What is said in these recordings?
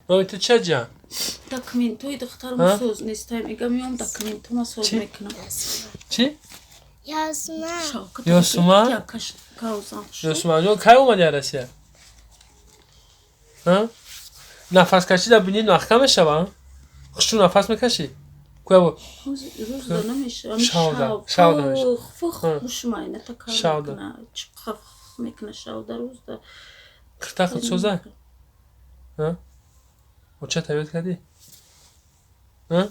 تو چه جان؟ داکمنتوی دخترم سوز نیستم میگم میام داکمنتوم سوز میکنم. چی؟ یاسمن یاسمن جان کی اومدی روسیه؟ ها؟ نفس کشیدن بینی نخکم شبا؟ خوشو نفس میکشی؟ کوی با؟ روز دا نمیشه. شاو نمیشه. فخ خوشم اینه تا کار میکنه. چقدر میکنه شاو در روز دا. کرتا خود سوزه؟ ها؟ و چه تایید کردی؟ ها؟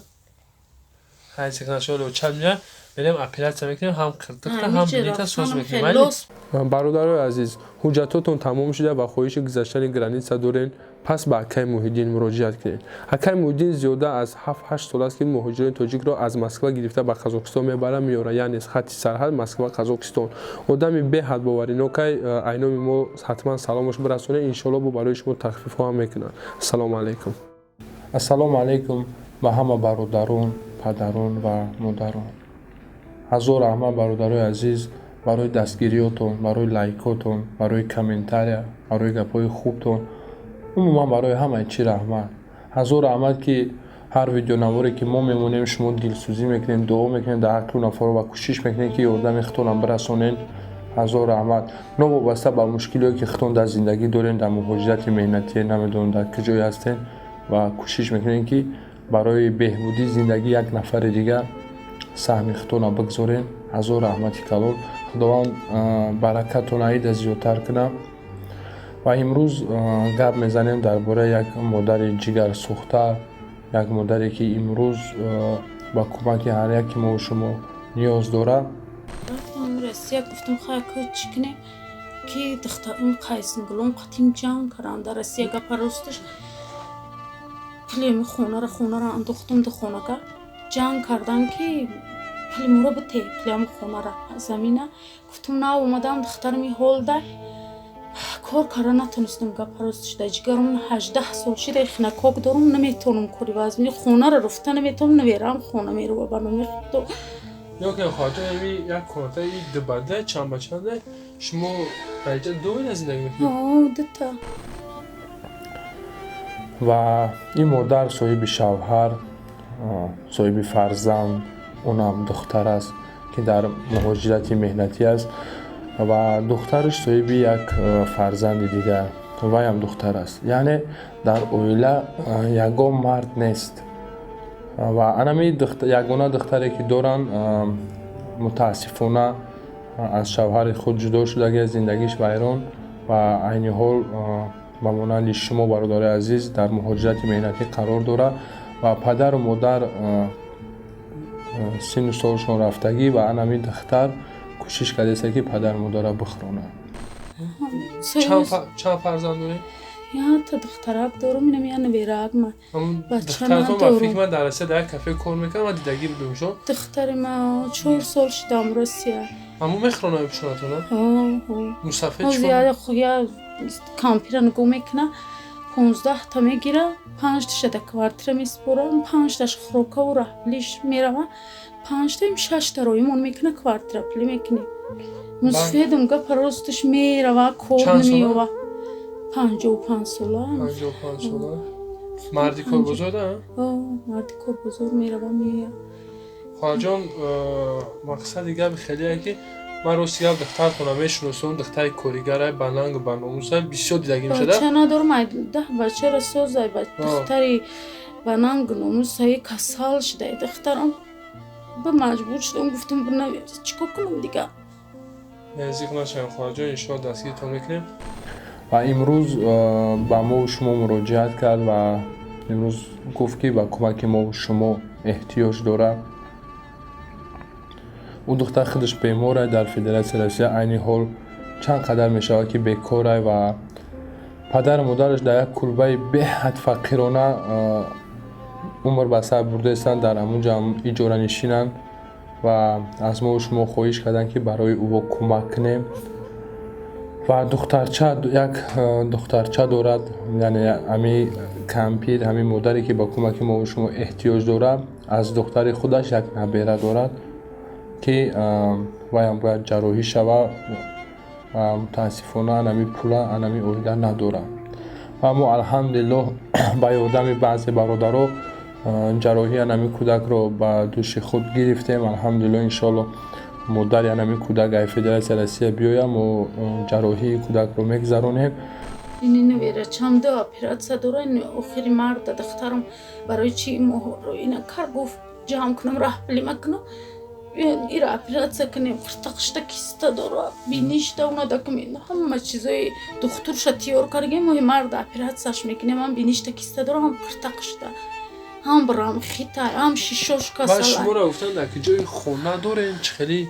های سکنه شو لو چند میاد بریم اپیلاسیا میکنیم هم کرتا هم بلیتا سوز میکنیم. برادرای عزیز، حجتاتون تمام شده و خواهش گذشتن گرانیتسا دارین. پس به حکیم محیدین مراجعت کنید. حکیم محیدین زیاده از 7-8 سال است که مهاجرین تاجیک را از مسکو گرفته به قزاقستان میبره میاره، یعنی از خط سرحد مسکو قزاقستان. آدمی به حد باورینه اینام ما حتما سلامش برسونه، ان شاء الله برای شما تخفیف هم میکنن. السلام علیکم. السلام علیکم به همه برادران، پدران و مادران. هزار رحمت برادرای عزیز برای دستگیریاتون، برای لایکاتون، برای کامنتاریا، برای گپای خوبتون، عموما برای همه چی رحمت. هزار رحمت که هر ویدیو نواری که ما میمونیم شما دلسوزی میکنین، دعا میکنین در حق نفر و کوشش میکنین که یاردم خودتون برسونین. هزار رحمت. نوابسته به مشکلی که خودتون در زندگی دارین، در مهاجرت مهنتی نمیدونم در کجای هستین و کوشش میکنین که برای بهبودی زندگی یک نفر دیگر سهم خودتون بگذارین. هزار رحمت کلام. خداوند برکتتون عید زیادتر کنه. و امروز گپ میزنیم درباره یک مادر جگر سوخته، یک مادری که امروز با کمک هر یک ما و شما نیاز داره. رفتم روسیه گفتم خواهی که چکنه که دختر این قیسن گلون قطیم جان کردن در روسیه گپ راستش پلیم خونه را انداختم در خونه که جان کردن که پلیم رو بته پلیم خونه را زمینه گفتم نه اومدم دختر می هول ده کار کردن نتونستم گپ راستش در جگرم 18 سال شده خنکاک دارم نمیتونم کاری واسه خونه را رفته نمیتونم نمیرم خونه میرو برنامه تو یا که خاطر یک کارت دو بده چند بچنده شما اینجا دو زندگی میکنید؟ دوتا. و این مادر صاحب شوهر، صاحب فرزند، اونم دختر است که در مهاجرت مهنتی است و دخترش صاحب یک فرزند دیگر و هم دختر است. یعنی در اویله یگان مرد نیست و انمی یگانه دختری که دارن متاسفانه از شوهر خود جدا شده، زندگیش ویران و عین حال به مانند شما برادر عزیز در مهاجرت مهنتی قرار داره و پدر و مادر سن و سالشون رفتگی و انمی دختر کوشش کرده است که پدر و مادر را بخرانه. چند فرزند داری؟ یا تا دخترک دارم اینم یا نویرک من دخترتون با فکر من در روسیه در کافه کار میکنم و دیدگی بودم شو؟ دختر ما 4 سال شدم روسیه. همون میخرانه بپشونتونه؟ مصفحه چون؟ زیاده خویا کامپیرا نگو میکنه 15 تا میگیره 5 تا شده کوارتر میسپورم 5 تاش خروکه و رحلیش میروه 5 تا 6 تا رویمون میکنه کوارتر پلی میکنه مصفحه دمگه پراستش میروه کار نمیوه 55 ساله. 55 ساله. مردی کار بزرگ ده؟ مردی کار بزرگ میروه میاد. خواهر جان مقصد دیگه خیلیه که من روسیه دختر کنم میشناسم دختر کاریگره بنانگ و برناموسای بسیار دیدگی میشده. بچه ندارم 10 بچه را سوزای دختری بنانگ ناموسای کسال شده دخترم به مجبور شدم گفتم بنویز چیکار کنم دیگه. نزدیک نشیم خواهر جان انشاءالله دستگیر تا میکنیم. و امروز با ما و شما مراجعت کرد و امروز گفت که با کمک ما و شما احتیاج داره. او دختر خودش بیماره در فدراسیون روسیه عین حال چند قدر میشه که بیکاره و پدر و مادرش در یک کلبه به حد فقیرانه عمر به سر برده استند در همونجا اجاره نشینند و از ما و شما خواهش کردن که برای او کمک کنیم و یک دخترچه دارد، یعنی همین کمپیر همین مادری که با کمک ما و شما احتیاج داره از دختر خودش یک نبیره دارد که ویم باید جراحی شود و متاسفانه انمی پولا انمی اویده نداره و ما الحمدلله با یادم بعضی برادرها جراحی انمی کودک رو به دوش خود گرفتیم. الحمدلله انشالله مدت انمی کودک ای فدراسیون روسیه بیایم و جراحی کودک رو میگذرونیم. این نمیره چند تا اپراتسیا داره. این آخری مرد دخترم برای چی مهر رو اینا کار گفت جمع کنم راه پلی مکنم این اپراتسیا کنیم قرتقشتا کیستا داره بینیش دا اونا دکمین همه چیزای دکترش تیار کردیم و مرد اپراتسیاش میکنه من بینیش تا کیستا داره هم قرتقشتا هم برام خیتای هم شیشوش بعد شما کسالای را گفتن در که جای خونه دارین چه خیلی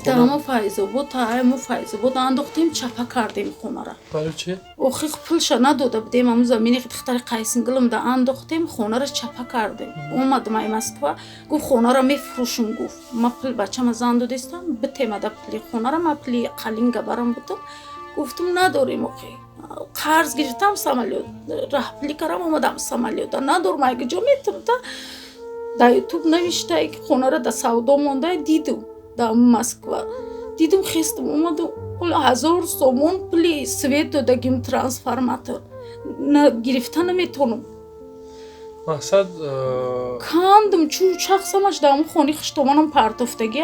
دامو فایزه بود تا همو فایزه بود انداختیم چپا کردیم خونه را برای چی؟ اوخی پولش نداده بودیم همون زمینی که دختر قیسنگلم دا انداختیم خونه را چپا کردیم اومد مای مسکوا گفت خونه را میفروشم گفت ما پول بچم از اندو دیستم بتیم دا پلی خونه را ما پلی قلینگا برام بودم گفتم نداریم اوخی قرض گرفتم سامالیو راه پلی کردم اومدم سامالیو دا ندارم اگه جا میتونم دا یوتیوب نوشته که خونه را دا سودا مونده دیدم دا مسکوا دیدم خستم اومدم 1000 سومون پلی سویت دادگیم ترانسفرماتور گرفته نمیتونم مقصد کندم چو شخصمش دام خونی خشتمانم پرتفتگی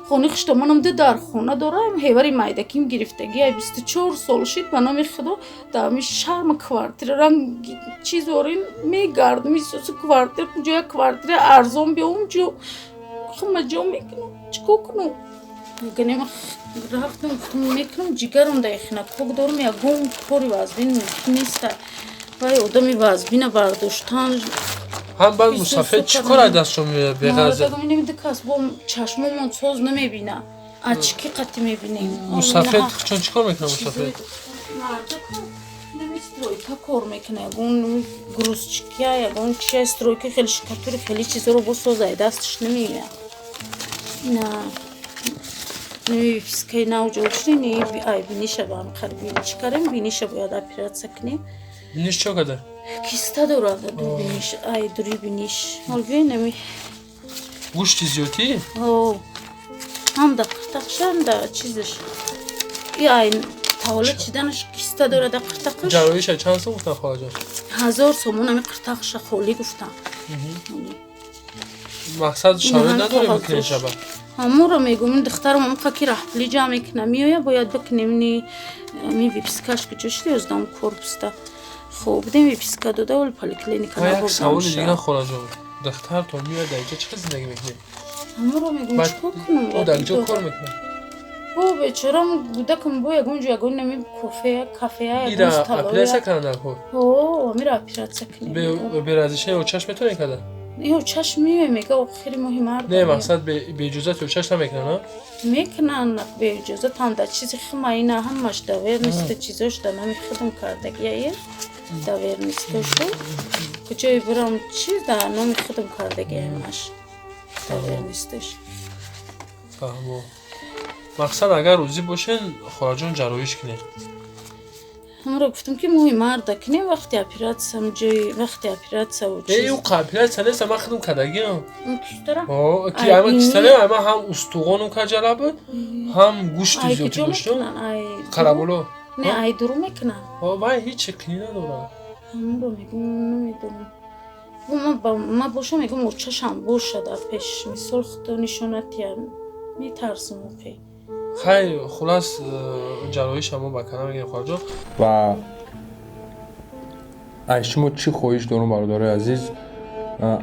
خونی خشتمانم ده در خونه دارم هیوری مایدکیم گرفتگی 24 سال شد به نام خدا دامی شرم کوارتر رنگ چیز ورین میگردم میسوس کوارتر کجای کوارتر ارزان بیام جو خم جو میکنم چیکار کنم گنیم رفتم میکنم جیگرم دایخنه کوک دارم یا گم کوری وازبین نیست وای آدمی وازبین برداشتن هم بعد مسافر چی کار دستشون بغزه؟ ما نمیده کس با چشممون سوز نمیبینه اچکی قطی میبینیم مسافر چون چی کار میکنه مسافر؟ مرده کن نمیسترویکا کار میکنه اون گروزچکیه یا اون چیه استرویکا خیلی شکرتوری خیلی چیزا رو بسازه دستش نمیبینه نه نمیفیسکای نو جوشی نی ای بینیشه با هم خربینی چکاریم بینیشه باید اپراتسیا کنیم بینیش چه قدر؟ کیستا داره دو بینیش ای دوری بینیش حالی نمی گوشتی زیوتی؟ هم دا قرتقشن دا چیزش ای تاوله چیدنش کیستا داره دا قرتقش جراحیش چند سو گفتن خواهد جان؟ 1000 سومون همی قرتقش خالی گفتن مقصد شاید نداره بکنه شبه همون رو میگم این دخترم هم که راه پلی جا میکنه میایا باید بکنیم نی می ویپسکاش که جشتی از دام کورپستا خوب بدیم ویپسکا داده ول پلی کلینیکا نبردم یک سوال دیگه خورا جان دختر تو میاد در اینجا چه زندگی میکنه؟ همون رو میگم چکار کنم او در اینجا کار میکنه؟ او بیچارم بودکم بو یگون نمی کافه ایرا اپراتسیا کردن خود؟ میره اپراتسیا کنیم به رزشن او چشم میتونه کده؟ او چشم میگه او خیلی مهمه نه مقصد به اجازت او چشم نمیکنه؟ میکنن به اجازت هم در چیزی خمایینه همش داور نیست چیزاش در نمی خدم کردگیه داور نیستشو کجای برام چیز در نمی خدم کردگیه همش داور نیستش فهمو مقصد اگر روزی باشین خواهجان جراحیش کنه هم رو گفتم که مهم مرد کنه وقتی اپراتسیا جای وقتی اپراتسیا و چیز او اپراتسیا نیست ما خدم کردگی هم اون کیستره کی اما کیستره اما هم استخوان کجلا بود هم گوشت زیادی داشته قرابولو نه ای درو میکنن وای هیچ کنی نداره همون رو میگم نمیدونم ما باشم میگم مرچشم باشه در پیش مثال خدا نشانتی هم میترسم اوکی خیلی خلاص جراحی شما بکنه میگه خواهجان و شما چی خواهش دارم برادر عزیز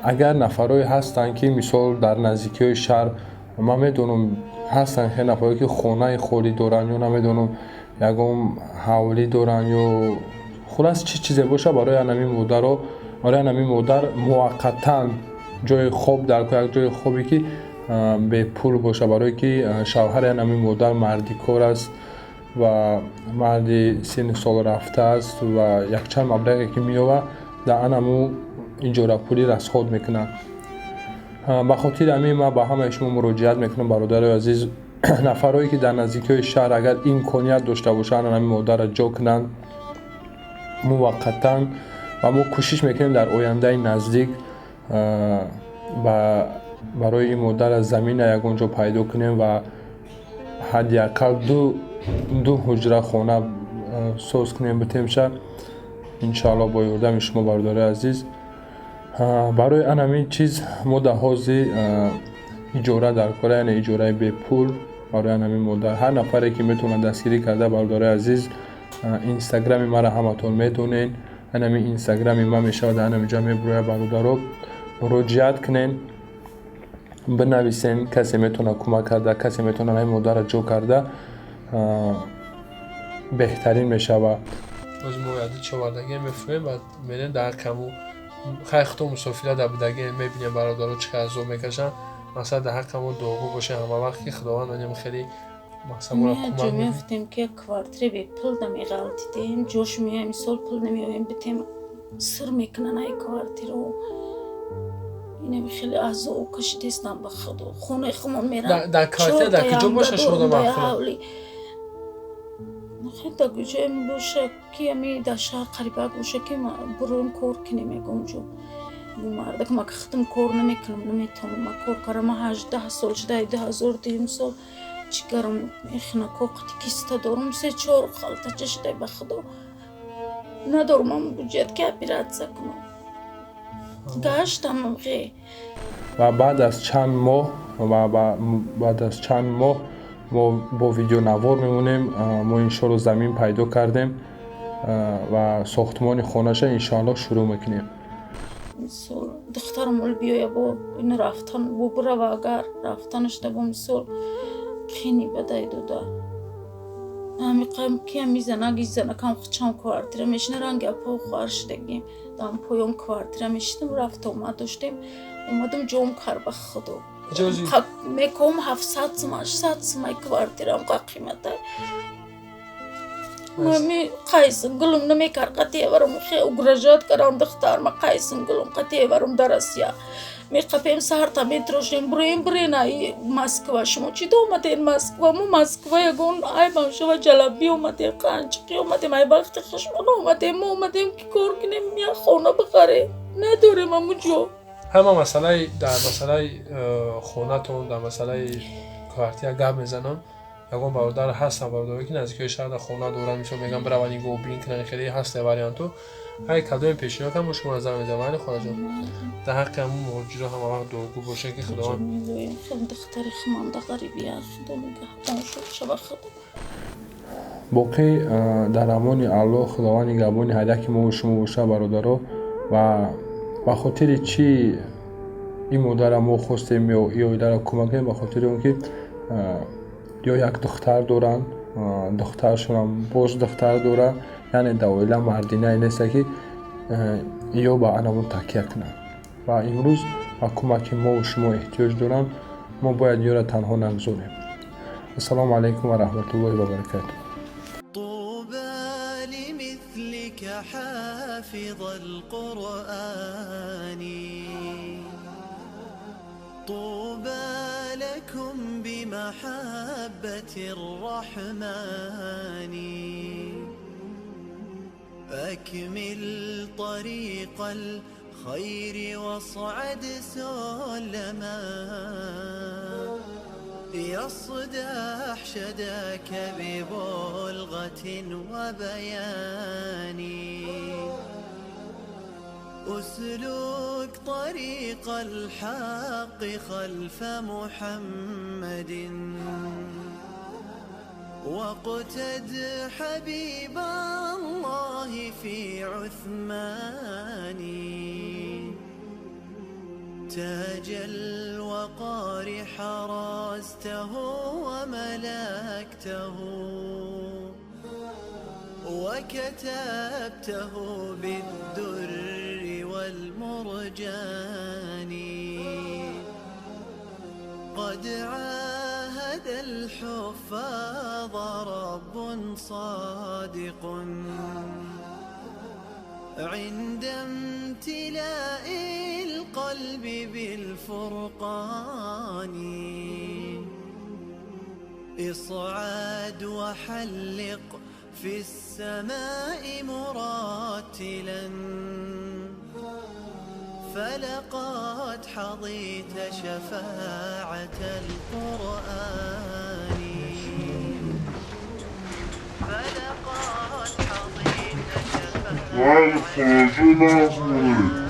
اگر نفرایی هستن که مثال در نزدیکی های شهر من میدونم هستن که نفرایی که خونه خالی دارن یا نمیدونم یکم حولی دارن یا خلاص چی چیزی باشه برای انمی مادر رو برای انمی مادر موقتا جای خوب در جای خوبی که به پول باشه برای که شوهر انمی مادر مردی کار است و مردی سن سال رفته است و یک چند مبلغی که میوه در انمو اینجا پولی رسخود میکنن به خاطر همین ما به همه شما مراجعت میکنم برادر عزیز نفرایی که در نزدیکی شهر اگر امکانیت داشته باشن انمی مادر را جا کنن موقتا و ما کوشش میکنیم در آینده نزدیک برای این مادر از زمین یک اونجا پیدا کنیم و حداقل دو حجره خانه ساز کنیم بتیم شد انشاءالله با یردم شما برادر عزیز برای همین چیز ما دهازی اجاره در کار، یعنی اجاره به پول برای همین مدت هر نفری که میتونه دستگیری کرده برادر عزیز اینستاگرام مرا همتون میدونین. همین اینستاگرام ما میشه در همینجا میبروه برادرو مراجعت کنین، بنویسین کسی میتونه کمک کرده، کسی میتونه این مدت را جو کرده بهترین میشه. و از موعد چواردگی میفهمیم و میرین در کمو خیختو مسافیره در بودگی میبینیم برادرها چقدر زور میکشن مثلا در حق همون دوگو باشه همه وقت که خداوند انجام خیلی مثلا مرا کمک جا میکنه. میفتیم که کوارتری به پل دمی غلطی دیم جوش میایم سال پل نمیایم بتیم سر میکنن ای کوارتری رو اینم خیلی از او کشیده استم به خدا خونه خمون میرن در کوارتری در کجا باشه شما در مخونه؟ خیلی در کجا باشه که امی در شهر قریبه باشه که ما برویم کار کنیم اونجا مرده که ما که ختم کار نمیکنم نمیتونم ما کار کارم 18 سال شده 10,000 دیم سال چیکارم میخونه کوقتی کیستا دارم 3-4 خالتا چشده به خدا ندارم هم بجید که اپیراتسا کنم گشتم غی و بعد از چند ماه ما با ویدیو نوار میمونیم. ما انشالله زمین پیدا کردیم و ساختمان خونه‌ش انشالله شروع میکنیم. مثل دخترم ول بیاید با این رفتن با بره و اگر رفتنش ده با مثل خیلی بدهی دوده همی قیم که میزنه گیزنه کم خچم کوارتره میشنه رنگ اپا خوار شدگیم دام پایان کوارتره میشتم رفت اومد داشتیم اومدم جوم کار به خدا میکوم 700 سماش 100 سمای کوارترم که قیمته می قایسم گلوم نمیکر قطعه ورم خیلی اگرجات کردم دختر ما قایسم گلوم قطعه ورم درسیا می قپیم سهر تا میتروشیم برین مسکو شما چی دو اومدین مسکو مو مسکو یگون ای بامشو و جلبی اومدین قنچقی اومدیم ای وقت خشمون اومدیم که کار کنیم یا خونه بخره نداریم امو جو همه مسئله در مسئله خونه تون در مسئله کوارتیر گپ میزنم یگون برادر هستم برادری که نزدیکی شهر در خونه دورم میشم میگم برو ولی گوبلین کنن خیلی هست واریانتو های کادوی پیشنهاد کنم شما نظر میدم ولی خدا جان در حق همون موجود هم وقت دوگو باشه که خدا میگم خود دختری خمانده غریبی است خدا میگه شب خدا باقی در امان الله خداوند نگهبان هدک ما و شما باشه برادرها و به خاطر چی این مادر ما خواستیم یا ایده کمک کنیم به خاطر اون که یا یک دختر دارن دخترشون هم باز دختر دارن یعنی دوایله مردینه نیست که یا به انمون تکیه کنن و امروز با کمک ما و شما احتیاج دارن ما باید یا را تنها نگذاریم. السلام علیکم و رحمت الله و برکاته. حافظ القرآن طوبى لكم بمحبة الرحمن أكمل طريق الخير واصعد سلما يصدح شداك ببلغة وبيان أسلك طريق الحق خلف محمد واقتد حبيب الله في عثمان تاج الوقار حرزته وملكته وكتبته بالدر والمرجان قد عاهد الحفاظ رب صادق عند امتلاء القلب بالفرقان اصعد وحلق في السماء مرتلا فلقد حظيت شفاعة القرآن فلقد حظيت شفاعة والخرج مغفور